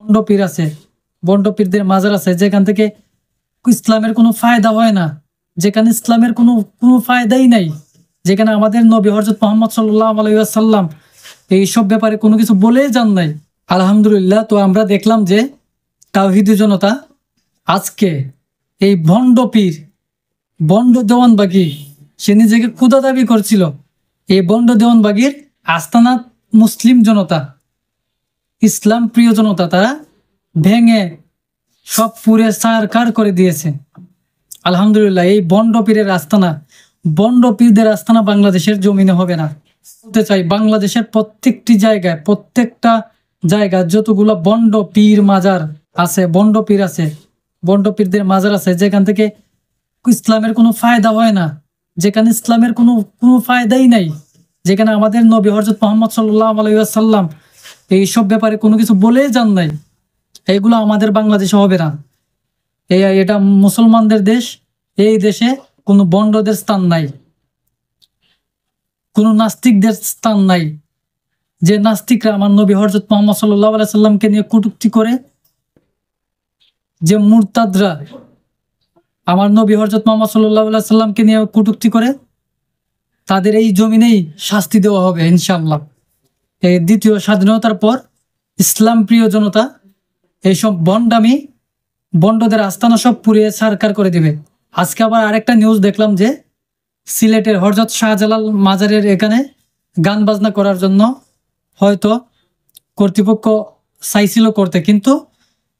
Bond পীর আছে, bond পীরদের মাজার আছে যেখান থেকে ইসলামের কোনো ফায়দা হয় না, যেখানে ইসলামের কোনো কোনো ফায়দাই নাই, যেখানে আমাদের নবী হযরত মুহাম্মদ সাল্লাল্লাহু আলাইহি ওয়াসাল্লাম এইসব ব্যাপারে কোনো কিছু বলেই যান নাই। আলহামদুলিল্লাহ, তো আমরা দেখলাম যে তাওহীদি জনতা আজকে এই ভণ্ড পীর, বন্ড দেওয়ানবাগী, সে নিজেকে ক্ষুধা দাবি করছিল, এই বন্ড দেওয়ানবাগীর আস্তানা মুসলিম জনতা, ইসলাম প্রিয় জনতা, তারা ভেঙে সব পুরে সারকার করে দিয়েছে। আলহামদুলিল্লাহ, এই বন্ড পীরের আস্তানা, বন্ড পীরদের আস্তানা বাংলাদেশের জমিনে হবে না। বলতে চাই, বাংলাদেশের প্রত্যেকটি জায়গায়, প্রত্যেকটা জায়গায় যতগুলো বন্ড পীর মাজার আছে, বন্ড পীর আছে, বন্ড পীরদের মাজার আছে যেখান থেকে ইসলামের কোনো ফায়দা হয় না, যেখানে ইসলামের কোনো কোনো ফায়দাই নাই, যেখানে আমাদের নবী হযরত মুহাম্মদ সাল্লাল্লাহু আলাইহি ওয়াসাল্লাম এইসব ব্যাপারে কোনো কিছু বলেই যান নাই, এইগুলো আমাদের বাংলাদেশে হবে না। এটা মুসলমানদের দেশ, এই দেশে কোনো বন্ডদের স্থান নাই, কোনো নাস্তিকদের স্থান নাই। যে নাস্তিকরা আমার নবী হযরত মুহাম্মদ সাল্লাল্লাহু আলাইহি সাল্লামকে নিয়ে কটূক্তি করে, যে মুরতাদরা আমার নবী হযরত মুহাম্মদ সাল্লাল্লাহু আলাইহি সাল্লামকে নিয়ে কটূক্তি করে, তাদের এই জমিনেই শাস্তি দেওয়া হবে ইনশাআল্লাহ। এই দ্বিতীয় স্বাধীনতার পর ইসলাম প্রিয় জনতা এইসব বন্ডামি, বন্ডদের আস্তানা সব পুড়িয়ে ছারখার করে দিবে। আজকে আবার আরেকটা নিউজ দেখলাম যে সিলেটের হযরত শাহজালাল মাজারের এখানে গান বাজনা করার জন্য হয়তো কর্তৃপক্ষ চাইছিল করতে, কিন্তু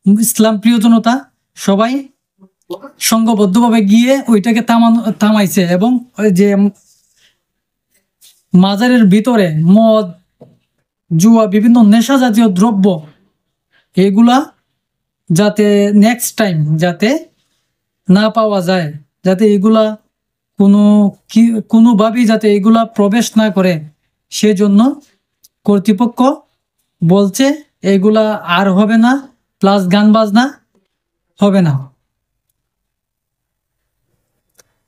ইসলাম প্রিয় জনতা সবাই সংঘবদ্ধভাবে গিয়ে ওইটাকে থামাইছে, এবং ওই যে মাজারের ভিতরে মদ, জুয়া, বিভিন্ন নেশা জাতীয় দ্রব্য, এগুলা যাতে নেক্সট টাইম যাতে না পাওয়া যায়, যাতে এগুলা কোনোভাবেই যাতে এগুলা প্রবেশ না করে, সেজন্য কর্তৃপক্ষ বলছে এগুলা আর হবে না, প্লাস গান বাজনা হবে না।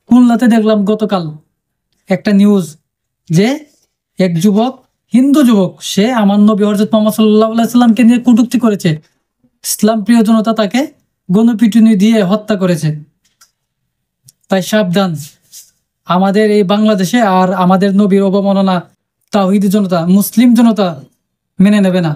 খুলনাতে দেখলাম গতকাল একটা নিউজ যে এক যুবক, হিন্দু যুবক, সে আমার নবী হযরত মুহাম্মদ সাল্লাল্লাহু আলাইহি সাল্লামকে নিয়ে কটূক্তি করেছে, ইসলাম প্রিয় জনতা তাকে গণপিটুনি দিয়ে হত্যা করেছে। তাই সাবধান, আমাদের এই বাংলাদেশে আর আমাদের নবীর অবমাননা তাওহীদি জনতা, মুসলিম জনতা মেনে নেবে না।